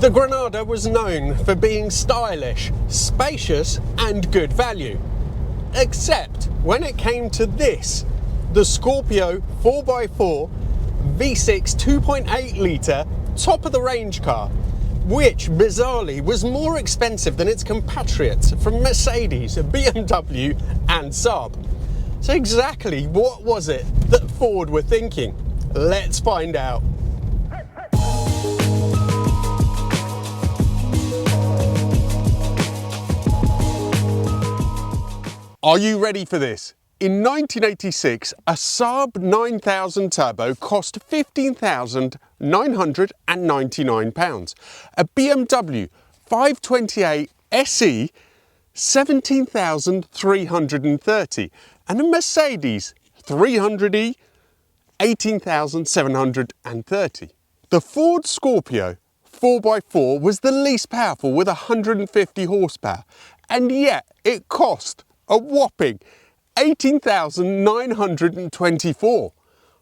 The Granada was known for being stylish, spacious and good value. Except when it came to this, the Scorpio 4x4 V6 2.8 litre top of the range car, which bizarrely was more expensive than its compatriots from Mercedes, BMW and SAAB. So exactly what was it that Ford were thinking? Let's find out. Are you ready for this? In 1986, a SAAB 9000 Turbo cost £15,999. A BMW 528 SE, £17,330. And a Mercedes 300e, £18,730. The Ford Scorpio 4x4 was the least powerful with 150 horsepower, and yet it cost a whopping £18,924,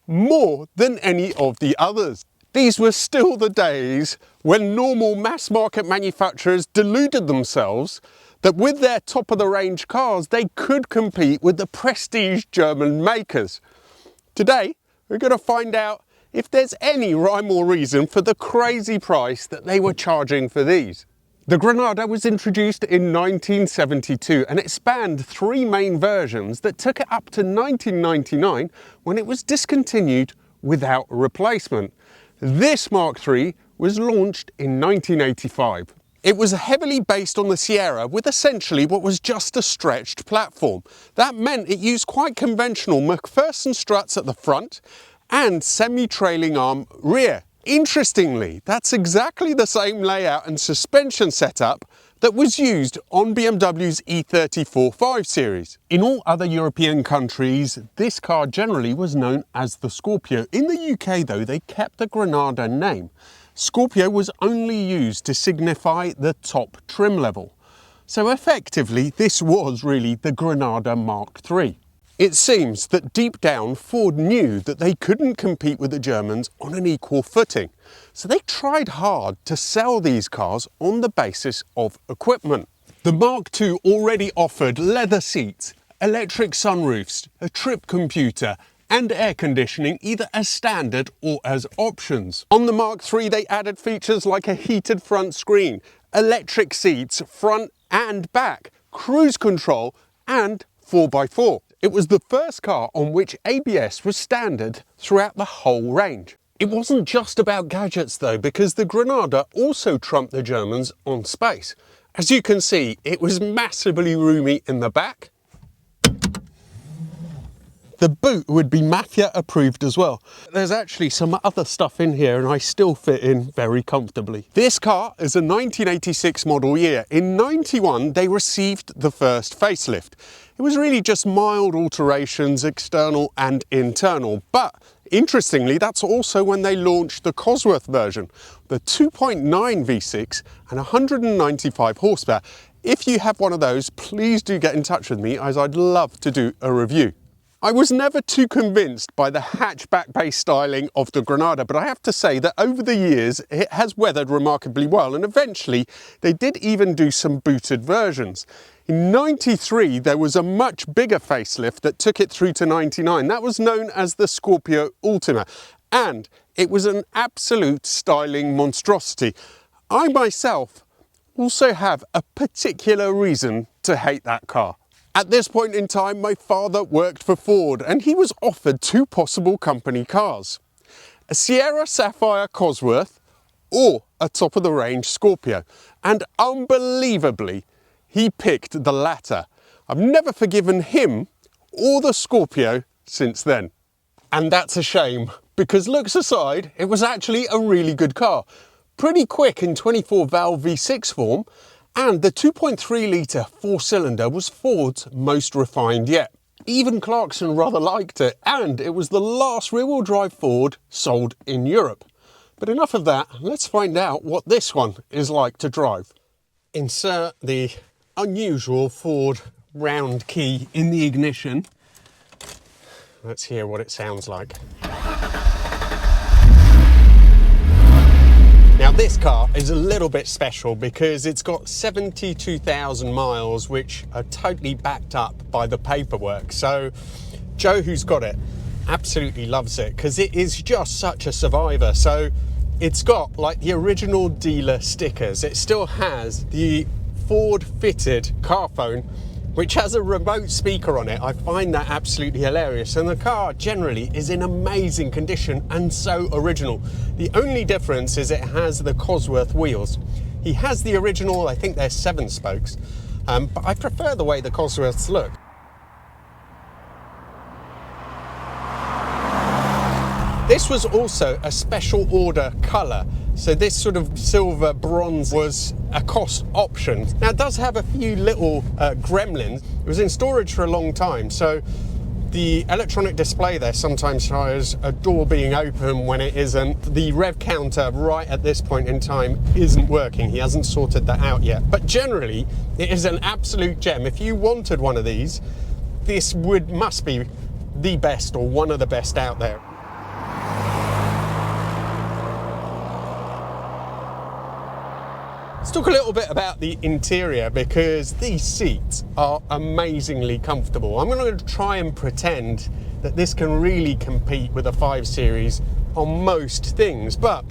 more than any of the others. These were still the days when normal mass market manufacturers deluded themselves that with their top of the range cars they could compete with the prestige German makers. Today we're going to find out if there's any rhyme or reason for the crazy price that they were charging for these. The Granada was introduced in 1972 and it spanned three main versions that took it up to 1999 when it was discontinued without a replacement. This Mark III was launched in 1985. It was heavily based on the Sierra with essentially what was just a stretched platform. That meant it used quite conventional McPherson struts at the front and semi-trailing arm rear. Interestingly, that's exactly the same layout and suspension setup that was used on BMW's E34 5 Series. In all other European countries, this car generally was known as the Scorpio. In the UK though, they kept the Granada name. Scorpio was only used to signify the top trim level. So effectively, this was really the Granada Mark III. It seems that deep down Ford knew that they couldn't compete with the Germans on an equal footing, so they tried hard to sell these cars on the basis of equipment. The Mark II already offered leather seats, electric sunroofs, a trip computer and air conditioning either as standard or as options. On the Mark III they added features like a heated front screen, electric seats front and back, cruise control and 4x4. It was the first car on which ABS was standard throughout the whole range. It wasn't just about gadgets though, because the Granada also trumped the Germans on space. As you can see, it was massively roomy in the back. The boot would be Mafia approved as well. There's actually some other stuff in here and I still fit in very comfortably. This car is a 1986 model year. In 91 they received the first facelift. It was really just mild alterations, external and internal, but interestingly that's also when they launched the Cosworth version, the 2.9 V6 and 195 horsepower. If you have one of those, please do get in touch with me as I'd love to do a review. I was never too convinced by the hatchback-based styling of the Granada, but I have to say that over the years it has weathered remarkably well, and eventually they did even do some booted versions. In 93 there was a much bigger facelift that took it through to 99. That was known as the Scorpio Ultima, and it was an absolute styling monstrosity. I myself also have a particular reason to hate that car. At this point in time, my father worked for Ford and he was offered two possible company cars: a Sierra Sapphire Cosworth or a top-of-the-range Scorpio. And unbelievably, he picked the latter. I've never forgiven him or the Scorpio since then. And that's a shame, because looks aside, it was actually a really good car. Pretty quick in 24-valve V6 form, and the 2.3 litre four-cylinder was Ford's most refined yet. Even Clarkson rather liked it, and it was the last rear-wheel drive Ford sold in Europe. But enough of that, let's find out what this one is like to drive. Insert the unusual Ford round key in the ignition. Let's hear what it sounds like. Now this car is a little bit special because it's got 72,000 miles, which are totally backed up by the paperwork. So Joe, who's got it, absolutely loves it because it is just such a survivor. So it's got like the original dealer stickers. It still has the Ford fitted car phone, which has a remote speaker on it. I find that absolutely hilarious. And the car generally is in amazing condition and so original. The only difference is it has the Cosworth wheels. He has the original, I think they're 7 spokes, but I prefer the way the Cosworths look. This was also a special order colour. So this sort of silver bronze was a cost option. Now it does have a few little gremlins. It was in storage for a long time. So the electronic display there sometimes shows a door being open when it isn't. The rev counter right at this point in time isn't working. He hasn't sorted that out yet. But generally, it is an absolute gem. If you wanted one of these, this must be the best or one of the best out there. Let's talk a little bit about the interior because these seats are amazingly comfortable. I'm going to try and pretend that this can really compete with a 5 Series on most things, but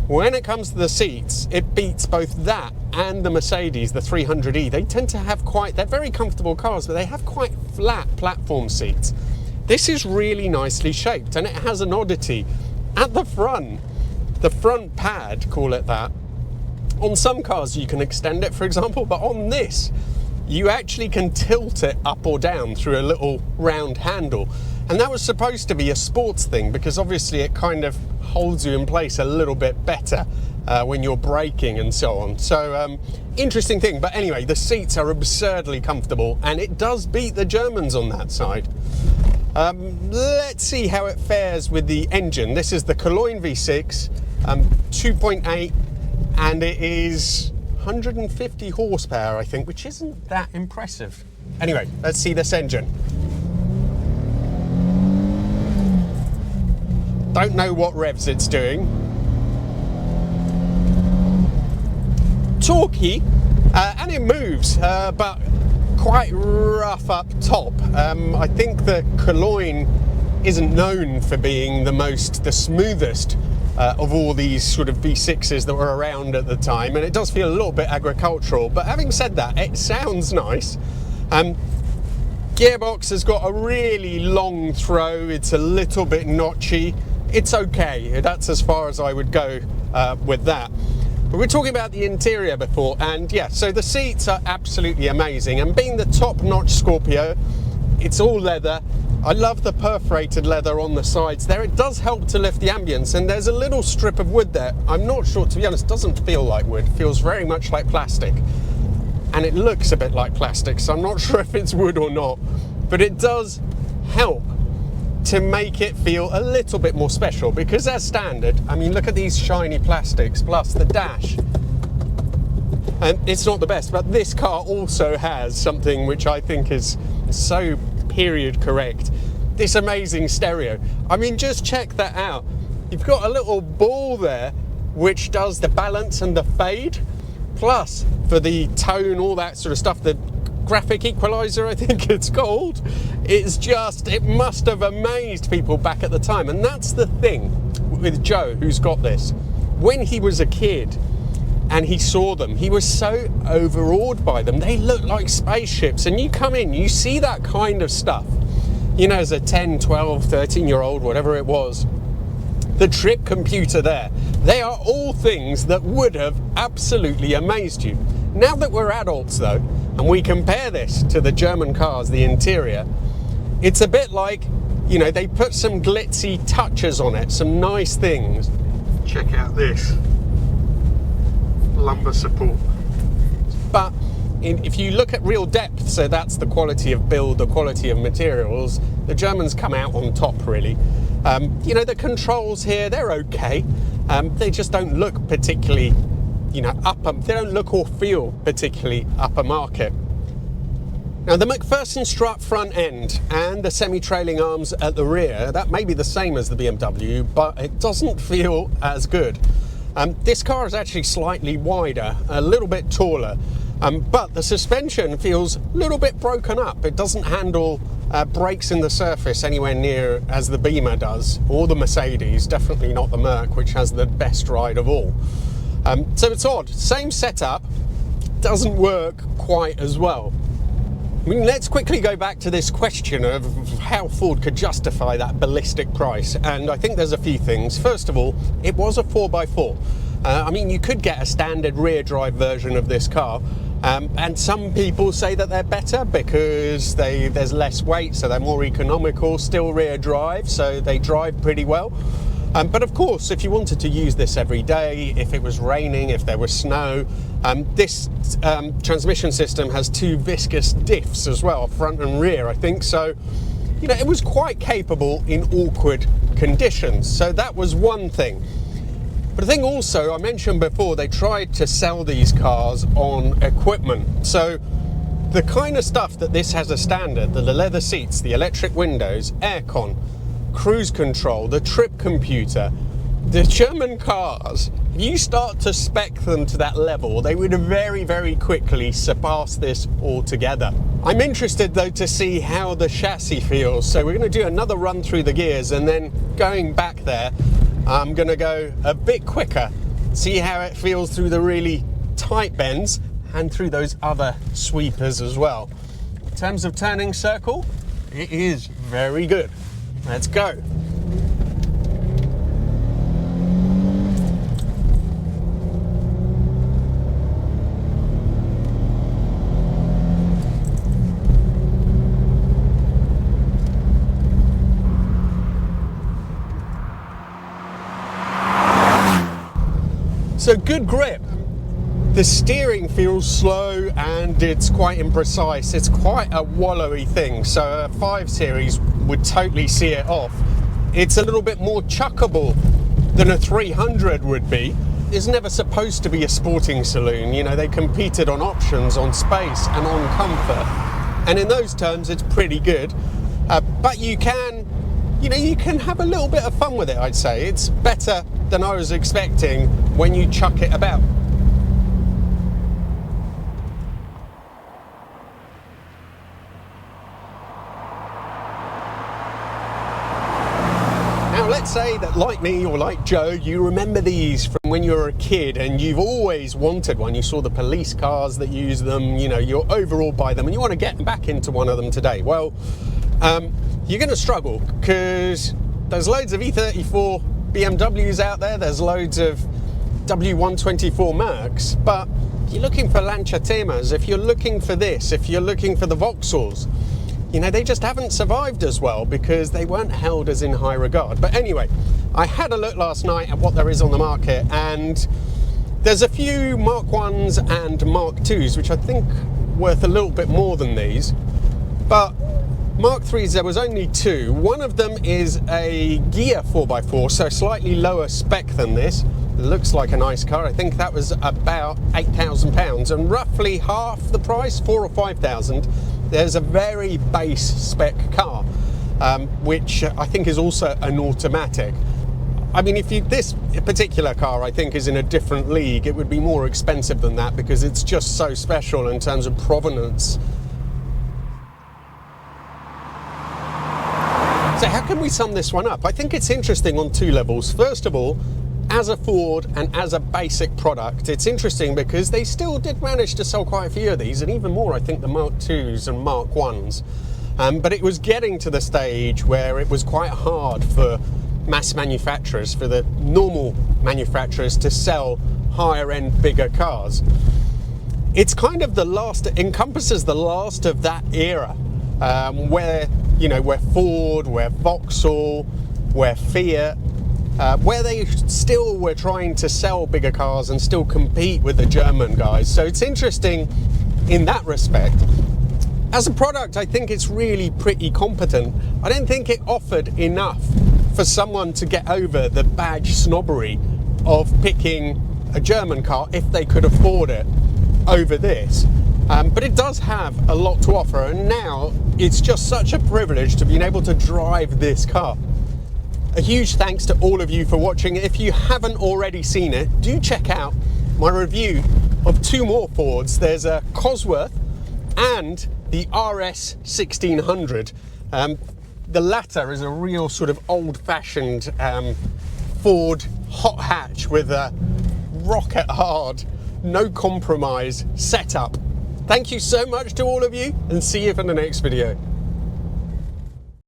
when it comes to the seats, it beats both that and the Mercedes, the 300e. They tend to have they're very comfortable cars, but they have quite flat platform seats. This is really nicely shaped and it has an oddity. At the front pad, call it that, on some cars you can extend it, for example, but on this you actually can tilt it up or down through a little round handle. And that was supposed to be a sports thing because obviously it kind of holds you in place a little bit better when you're braking and so on. So interesting thing. But anyway, the seats are absurdly comfortable and it does beat the Germans on that side. Let's see how it fares with the engine. This is the Cologne V6, 2.8. and it is 150 horsepower, I think, which isn't that impressive. Anyway, let's see this engine. Don't know what revs it's doing. Torquey, and it moves, but quite rough up top. I think the Cologne isn't known for being the smoothest of all these sort of V6s that were around at the time, and it does feel a little bit agricultural, but having said that, it sounds nice. Gearbox has got a really long throw, it's a little bit notchy, it's okay, that's as far as I would go with that. But we're talking about the interior before, and yeah, so the seats are absolutely amazing, and being the top-notch Scorpio, it's all leather. I love the perforated leather on the sides there. It does help to lift the ambience, and there's a little strip of wood there. I'm not sure, to be honest, it doesn't feel like wood. It feels very much like plastic. And it looks a bit like plastic, so I'm not sure if it's wood or not. But it does help to make it feel a little bit more special, because as standard, I mean, look at these shiny plastics, plus the dash. And it's not the best, but this car also has something which I think is so period correct. This amazing stereo. I mean, just check that out. You've got a little ball there which does the balance and the fade, plus for the tone, all that sort of stuff, the graphic equaliser, I think it's called. It must have amazed people back at the time. And that's the thing with Joe, who's got this. When he was a kid and he saw them, he was so overawed by them. They look like spaceships, and you come in, you see that kind of stuff, you know, as a 10, 12, 13-year-old, whatever it was. The trip computer there, they are all things that would have absolutely amazed you. Now that we're adults though, and we compare this to the German cars, the interior, it's a bit like, you know, they put some glitzy touches on it, some nice things. Check out this lumbar support. But if you look at real depth, so that's the quality of build, the quality of materials, the Germans come out on top, really. You know, the controls here, they're okay. They just don't look particularly, you know, they don't look or feel particularly upper market. Now, the McPherson strut front end and the semi-trailing arms at the rear, that may be the same as the BMW, but it doesn't feel as good. This car is actually slightly wider, a little bit taller, but the suspension feels a little bit broken up. It doesn't handle brakes in the surface anywhere near as the Beamer does, or the Mercedes, definitely not the Merc, which has the best ride of all. So it's odd, same setup, doesn't work quite as well. I mean, let's quickly go back to this question of how Ford could justify that ballistic price, and I think there's a few things. First of all, it was a 4x4. I mean, you could get a standard rear drive version of this car, and some people say that they're better because there's less weight, so they're more economical, still rear drive, so they drive pretty well. But of course, if you wanted to use this every day, if it was raining, if there was snow, this transmission system has two viscous diffs as well, front and rear, I think. So, you know, it was quite capable in awkward conditions. So that was one thing. But I think also, I mentioned before, they tried to sell these cars on equipment. So the kind of stuff that this has as standard, the leather seats, the electric windows, aircon, cruise control, the trip computer, the German cars, if you start to spec them to that level, they would very, very quickly surpass this altogether. I'm interested though to see how the chassis feels, so we're going to do another run through the gears, and then going back there, I'm going to go a bit quicker, see how it feels through the really tight bends and through those other sweepers as well. In terms of turning circle, it is very good. Let's go. So good grip. The steering feels slow and it's quite imprecise. It's quite a wallowy thing, so a 5 Series would totally see it off. It's a little bit more chuckable than a 300 would be. It's never supposed to be a sporting saloon. You know, they competed on options, on space and on comfort. And in those terms, it's pretty good. But you can have a little bit of fun with it, I'd say. It's better than I was expecting when you chuck it about. Now let's say that like me or like Joe, you remember these from when you were a kid and you've always wanted one. You saw the police cars that use them, you know, you're overawed by them and you want to get back into one of them today. Well, you're going to struggle because there's loads of E34 BMWs out there, there's loads of W124 Mercs, but if you're looking for Lancia Temas, if you're looking for this, if you're looking for the Vauxhalls, you know, they just haven't survived as well because they weren't held as in high regard. But anyway, I had a look last night at what there is on the market, and there's a few Mark 1s and Mark 2s, which I think worth a little bit more than these. But Mark 3s, there was only 2. One of them is a Gear 4x4, so slightly lower spec than this. It looks like a nice car. I think that was about £8,000 and roughly half the price, 4,000 or 5,000. There's a very base spec car, which I think is also an automatic. I mean, this particular car I think is in a different league. It would be more expensive than that because it's just so special in terms of provenance. So how can we sum this one up? I think it's interesting on 2 levels. First of all, as a Ford and as a basic product, it's interesting because they still did manage to sell quite a few of these, and even more, I think, the Mark 2s and Mark 1s. But it was getting to the stage where it was quite hard for mass manufacturers, for the normal manufacturers to sell higher end, bigger cars. It's kind of the last, it encompasses the last of that era, where Ford, where Vauxhall, where Fiat, where they still were trying to sell bigger cars and still compete with the German guys. So it's interesting in that respect. As a product, I think it's really pretty competent. I don't think it offered enough for someone to get over the badge snobbery of picking a German car if they could afford it over this. But it does have a lot to offer, and now it's just such a privilege to be able to drive this car. A huge thanks to all of you for watching. If you haven't already seen it, do check out my review of two more Fords. There's a Cosworth and the RS 1600. The latter is a real sort of old-fashioned Ford hot hatch with a rocket hard, no compromise setup. Thank you so much to all of you, and see you for the next video.